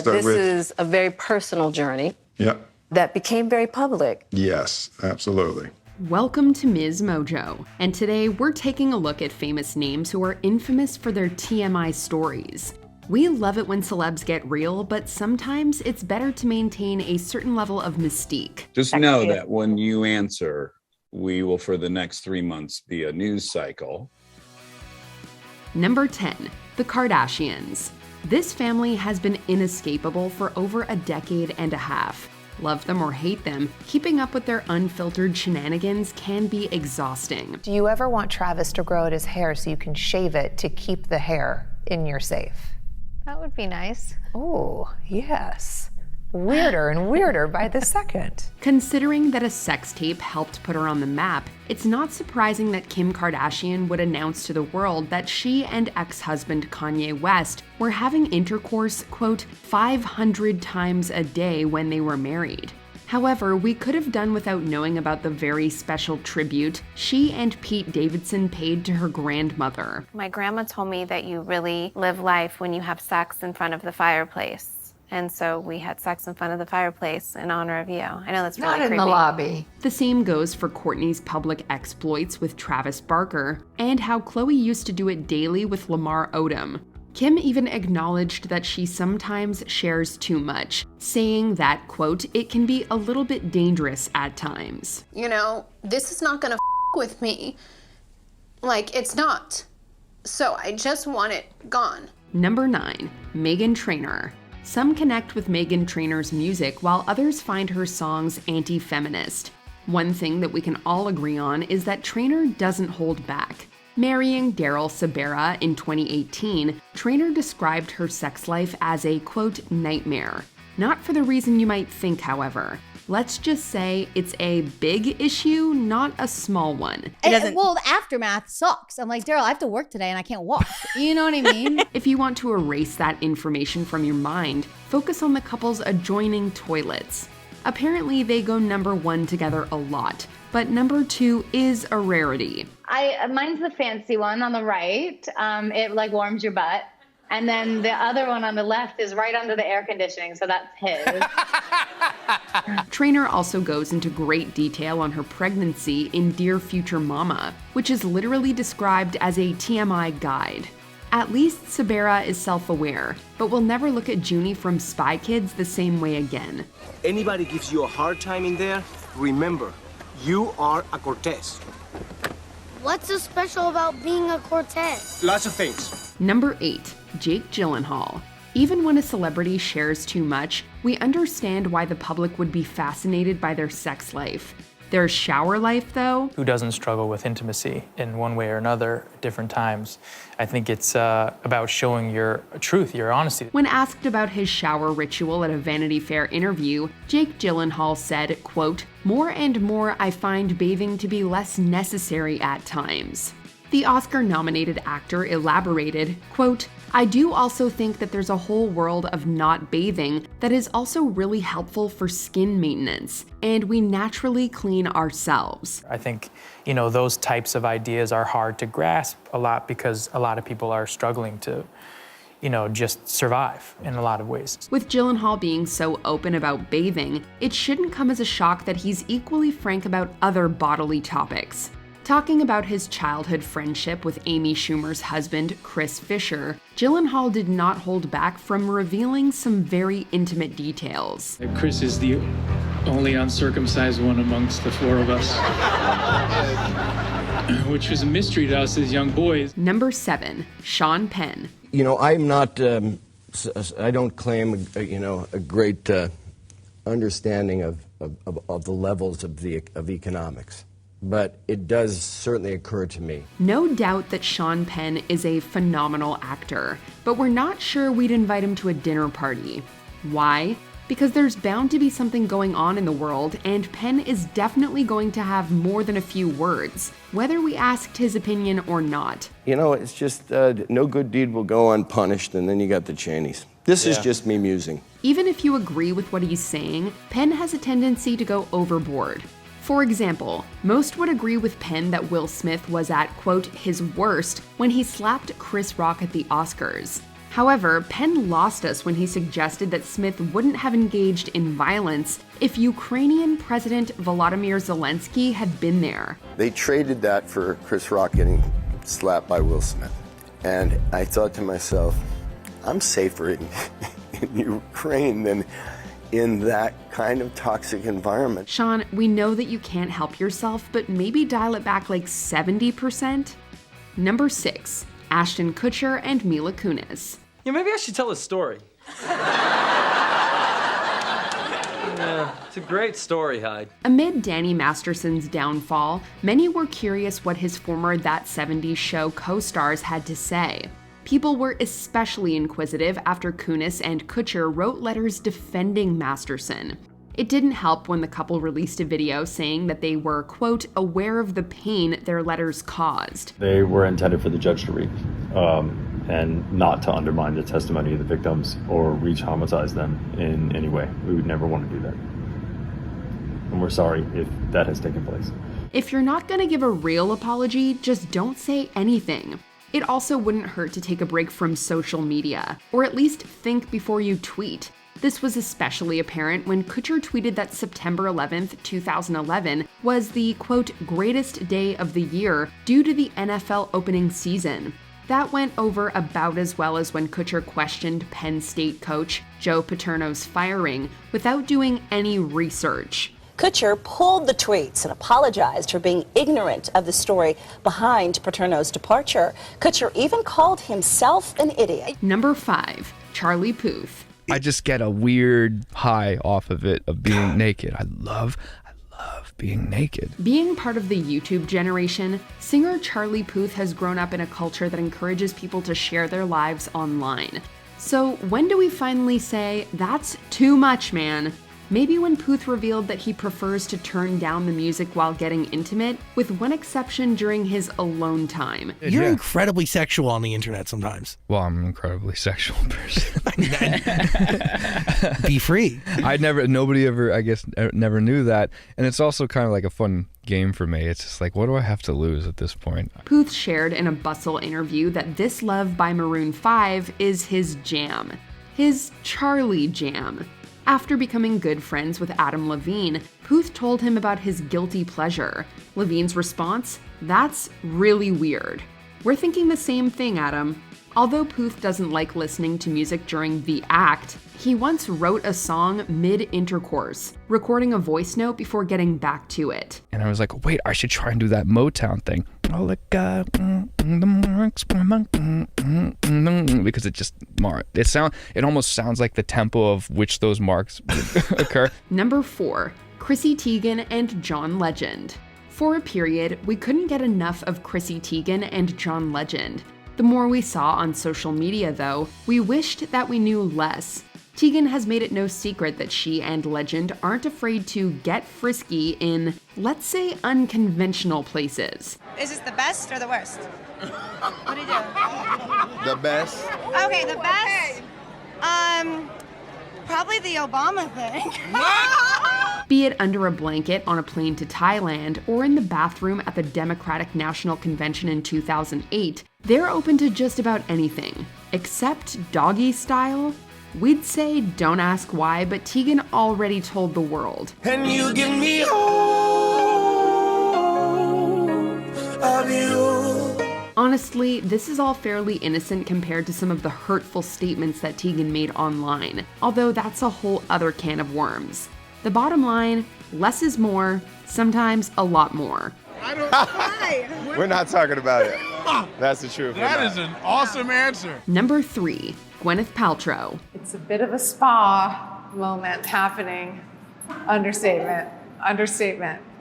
that this is a very personal journey that became very public. Yes, absolutely. Welcome to MsMojo, and today we're taking a look at famous names who are infamous for their TMI stories. We love it when celebs get real, but sometimes it's better to maintain a certain level of mystique. Just know that when you answer, we will, for the next 3 months, be a news cycle. Number 10, the Kardashians. This family has been inescapable for over a decade and a half. Love them or hate them, keeping up with their unfiltered shenanigans can be exhausting. Do you ever want Travis to grow out his hair so you can shave it to keep the hair in your safe? That would be nice. Oh, yes. Weirder and weirder by the second. Considering that a sex tape helped put her on the map, it's not surprising that Kim Kardashian would announce to the world that she and ex-husband Kanye West were having intercourse, quote, 500 times a day when they were married. However, we could have done without knowing about the very special tribute she and Pete Davidson paid to her grandmother. My grandma told me that you really live life when you have sex in front of the fireplace. And so we had sex in front of the fireplace in honor of you. I know that's really creepy. Not in the lobby. The same goes for Kourtney's public exploits with Travis Barker, and how Khloe used to do it daily with Lamar Odom. Kim even acknowledged that she sometimes shares too much, saying that, quote, it can be a little bit dangerous at times. You know, this is not gonna with me. Like, it's not. So I just want it gone. Number 9, Meghan Trainor. Some connect with Meghan Trainor's music, while others find her songs anti-feminist. One thing that we can all agree on is that Trainor doesn't hold back. Marrying Daryl Sabera in 2018, Trainor described her sex life as a, quote, nightmare. Not for the reason you might think, however. Let's just say it's a big issue, not a small one. Well, the aftermath sucks. I'm like, Daryl, I have to work today and I can't walk. You know what I mean? If you want to erase that information from your mind, focus on the couple's adjoining toilets. Apparently, they go number 1 together a lot, but number 2 is a rarity. Mine's the fancy one on the right. It like warms your butt. And then the other one on the left is right under the air conditioning, so that's his. Trainor also goes into great detail on her pregnancy in Dear Future Mama, which is literally described as a TMI guide. At least Sabera is self-aware, but will never look at Junie from Spy Kids the same way again. Anybody gives you a hard time in there, remember, you are a Cortez. What's so special about being a Cortez? Lots of things. Number 8, Jake Gyllenhaal. Even when a celebrity shares too much, we understand why the public would be fascinated by their sex life. Their shower life, though? Who doesn't struggle with intimacy in one way or another at different times? I think it's about showing your truth, your honesty. When asked about his shower ritual at a Vanity Fair interview, Jake Gyllenhaal said, quote, more and more I find bathing to be less necessary at times. The Oscar-nominated actor elaborated, quote, I do also think that there's a whole world of not bathing that is also really helpful for skin maintenance, and we naturally clean ourselves. I think, those types of ideas are hard to grasp a lot because a lot of people are struggling to, just survive in a lot of ways. With Gyllenhaal being so open about bathing, it shouldn't come as a shock that he's equally frank about other bodily topics. Talking about his childhood friendship with Amy Schumer's husband, Chris Fisher, Gyllenhaal did not hold back from revealing some very intimate details. Chris is the only uncircumcised one amongst the 4 of us, which was a mystery to us as young boys. Number 7, Sean Penn. I'm not, I don't claim, a great understanding of the levels of economics. But it does certainly occur to me. No doubt that Sean Penn is a phenomenal actor, but we're not sure we'd invite him to a dinner party. Why? Because there's bound to be something going on in the world, and Penn is definitely going to have more than a few words, whether we asked his opinion or not. It's just no good deed will go unpunished, and then you got the Cheneys. This is just me musing. Even if you agree with what he's saying, Penn has a tendency to go overboard. For example, most would agree with Penn that Will Smith was at, quote, his worst when he slapped Chris Rock at the Oscars. However, Penn lost us when he suggested that Smith wouldn't have engaged in violence if Ukrainian President Volodymyr Zelensky had been there. They traded that for Chris Rock getting slapped by Will Smith. And I thought to myself, I'm safer in Ukraine than in that kind of toxic environment. Sean, we know that you can't help yourself, but maybe dial it back like 70%? Number 6, Ashton Kutcher and Mila Kunis. Yeah, maybe I should tell a story. Yeah, it's a great story, Hyde. Amid Danny Masterson's downfall, many were curious what his former That 70s Show co-stars had to say. People were especially inquisitive after Kunis and Kutcher wrote letters defending Masterson. It didn't help when the couple released a video saying that they were, quote, aware of the pain their letters caused. They were intended for the judge to read, and not to undermine the testimony of the victims or re-traumatize them in any way. We would never want to do that. And we're sorry if that has taken place. If you're not going to give a real apology, just don't say anything. It also wouldn't hurt to take a break from social media, or at least think before you tweet. This was especially apparent when Kutcher tweeted that September 11th, 2011 was the, quote, greatest day of the year due to the NFL opening season. That went over about as well as when Kutcher questioned Penn State coach Joe Paterno's firing without doing any research. Kutcher pulled the tweets and apologized for being ignorant of the story behind Paterno's departure. Kutcher even called himself an idiot. Number 5, Charlie Puth. I just get a weird high off of it, of being naked. I love being naked. Being part of the YouTube generation, singer Charlie Puth has grown up in a culture that encourages people to share their lives online. So when do we finally say, that's too much, man? Maybe when Puth revealed that he prefers to turn down the music while getting intimate, with one exception during his alone time. You're incredibly sexual on the internet sometimes. Well, I'm an incredibly sexual person. Be free. Nobody ever, I guess, never knew that. And it's also kind of like a fun game for me. It's just like, what do I have to lose at this point? Puth shared in a Bustle interview that This Love by Maroon 5 is his jam. His Charlie jam. After becoming good friends with Adam Levine, Puth told him about his guilty pleasure. Levine's response? That's really weird. We're thinking the same thing, Adam. Although Puth doesn't like listening to music during the act, he once wrote a song mid-intercourse, recording a voice note before getting back to it. And I was like, wait, I should try and do that Motown thing. Because it almost sounds like the tempo of which those marks occur. Number 4, Chrissy Teigen and John Legend. For a period, we couldn't get enough of Chrissy Teigen and John Legend. The more we saw on social media, though, we wished that we knew less. Teigen has made it no secret that she and Legend aren't afraid to get frisky in, let's say, unconventional places. Is this the best or the worst? What do you do? The best. Okay, the best? Probably the Obama thing. Be it under a blanket on a plane to Thailand or in the bathroom at the Democratic National Convention in 2008, they're open to just about anything. Except doggy style? We'd say don't ask why, but Teigen already told the world. And you give me all of you. Honestly, this is all fairly innocent compared to some of the hurtful statements that Teigen made online, although that's a whole other can of worms. The bottom line, less is more, sometimes a lot more. We're not talking about it. That's the truth. That is an awesome answer. Number 3, Gwyneth Paltrow. It's a bit of a spa moment happening. Understatement.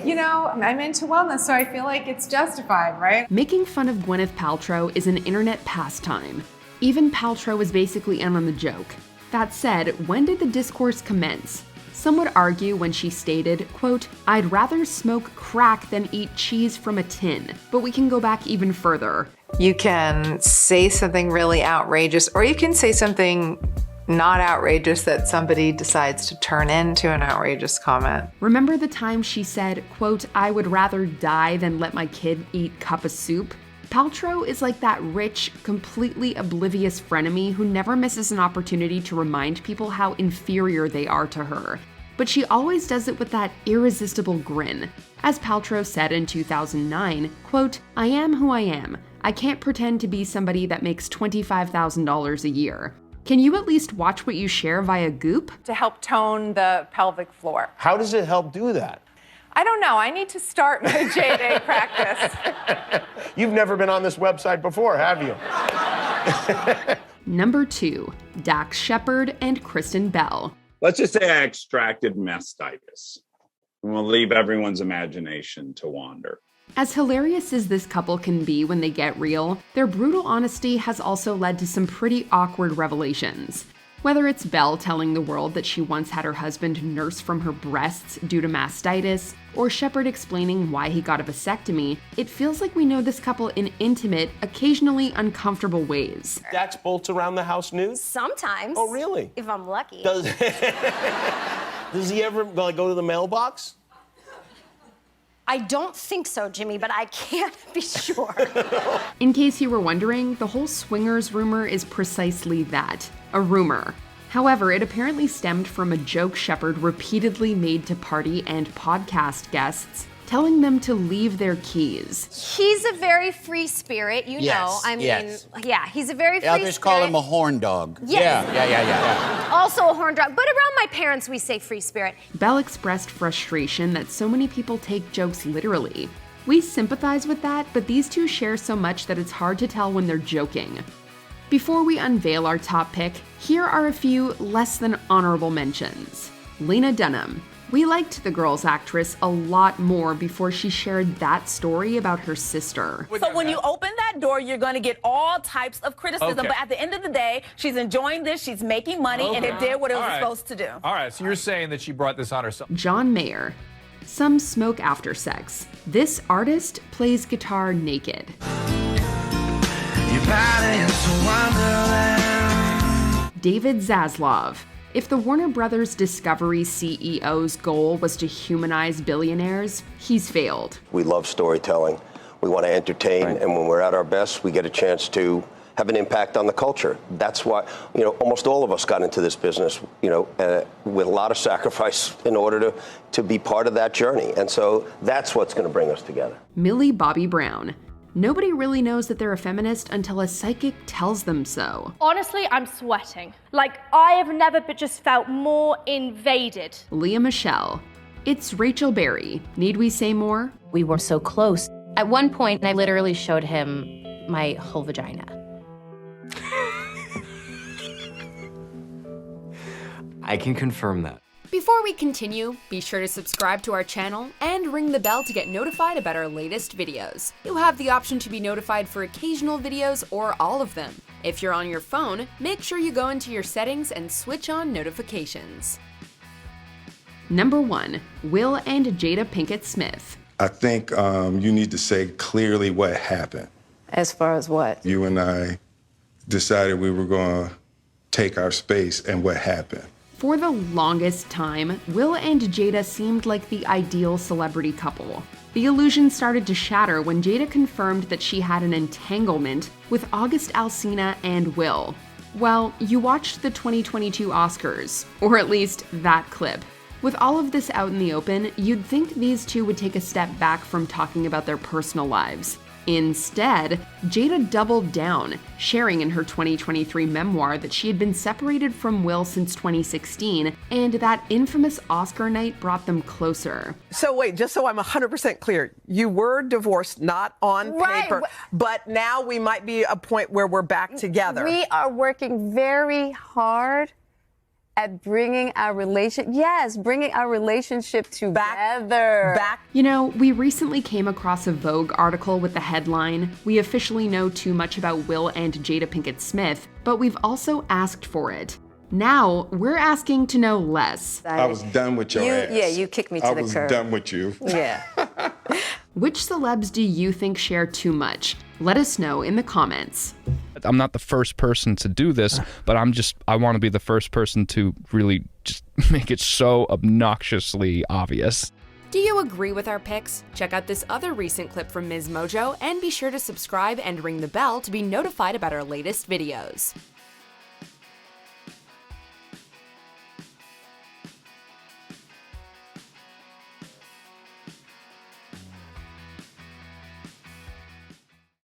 You know, I'm into wellness, so I feel like it's justified, right? Making fun of Gwyneth Paltrow is an internet pastime. Even Paltrow is basically in on the joke. That said, when did the discourse commence? Some would argue when she stated, quote, I'd rather smoke crack than eat cheese from a tin. But we can go back even further. You can say something really outrageous, or you can say something not outrageous that somebody decides to turn into an outrageous comment. Remember the time she said, quote, I would rather die than let my kid eat cup of soup? Paltrow is like that rich, completely oblivious frenemy who never misses an opportunity to remind people how inferior they are to her. But she always does it with that irresistible grin. As Paltrow said in 2009, quote, "I am who I am. I can't pretend to be somebody that makes $25,000 a year. Can you at least watch what you share via Goop?" To help tone the pelvic floor. How does it help do that? I don't know. I need to start my J-Day practice. You've never been on this website before, have you? Number 2, Dax Shepard and Kristen Bell. Let's just say I extracted mastitis. And we'll leave everyone's imagination to wander. As hilarious as this couple can be when they get real, their brutal honesty has also led to some pretty awkward revelations. Whether it's Belle telling the world that she once had her husband nurse from her breasts due to mastitis, or Shepard explaining why he got a vasectomy, it feels like we know this couple in intimate, occasionally uncomfortable ways. Dax bolts around the house nude? Sometimes. Oh, really? If I'm lucky. Does he ever go to the mailbox? I don't think so, Jimmy, but I can't be sure. In case you were wondering, the whole swingers rumor is precisely that, a rumor. However, it apparently stemmed from a joke Shepard repeatedly made to party and podcast guests, telling them to leave their keys. He's a very free spirit, you know. I mean, yeah, he's a very free spirit. Others call him a horn dog. Yes. Yeah. Also a horn dog, but around my parents we say free spirit. Belle expressed frustration that so many people take jokes literally. We sympathize with that, but these two share so much that it's hard to tell when they're joking. Before we unveil our top pick, here are a few less than honorable mentions. Lena Dunham. We liked the Girls actress a lot more before she shared that story about her sister. So when you open that door, you're going to get all types of criticism. Okay. But at the end of the day, she's enjoying this, she's making money, and it did what it was supposed to do. All right, so you're saying that she brought this on herself. John Mayer. Some smoke after sex. This artist plays guitar naked. David Zaslav. If the Warner Brothers Discovery CEO's goal was to humanize billionaires, he's failed. We love storytelling. We want to entertain, and when we're at our best, we get a chance to have an impact on the culture. That's why, almost all of us got into this business, with a lot of sacrifice in order to be part of that journey. And so that's what's going to bring us together. Millie Bobby Brown. Nobody really knows that they're a feminist until a psychic tells them so. Honestly, I'm sweating. Like, I have never but just felt more invaded. Leah Michelle. It's Rachel Berry. Need we say more? We were so close. At one point, I literally showed him my whole vagina. I can confirm that. Before we continue, be sure to subscribe to our channel and ring the bell to get notified about our latest videos. You'll have the option to be notified for occasional videos or all of them. If you're on your phone, make sure you go into your settings and switch on notifications. Number 1, Will and Jada Pinkett Smith. I think you need to say clearly what happened. As far as what? You and I decided we were going to take our space, and what happened. For the longest time, Will and Jada seemed like the ideal celebrity couple. The illusion started to shatter when Jada confirmed that she had an entanglement with August Alsina and Will. Well, you watched the 2022 Oscars, or at least that clip. With all of this out in the open, you'd think these two would take a step back from talking about their personal lives. Instead, Jada doubled down, sharing in her 2023 memoir that she had been separated from Will since 2016, and that infamous Oscar night brought them closer. So wait, just so I'm 100% clear, you were divorced, not on paper, but now we might be a point where we're back together. We are working very hard at bringing our relationship together. Back. You know, we recently came across a Vogue article with the headline, "We officially know too much about Will and Jada Pinkett Smith, but we've also asked for it." Now, we're asking to know less. I was done with your ass. Yeah, you kicked me to the curb. I was done with you. Yeah. Which celebs do you think share too much? Let us know in the comments. I'm not the first person to do this, but I want to be the first person to really just make it so obnoxiously obvious. Do you agree with our picks? Check out this other recent clip from MsMojo and be sure to subscribe and ring the bell to be notified about our latest videos.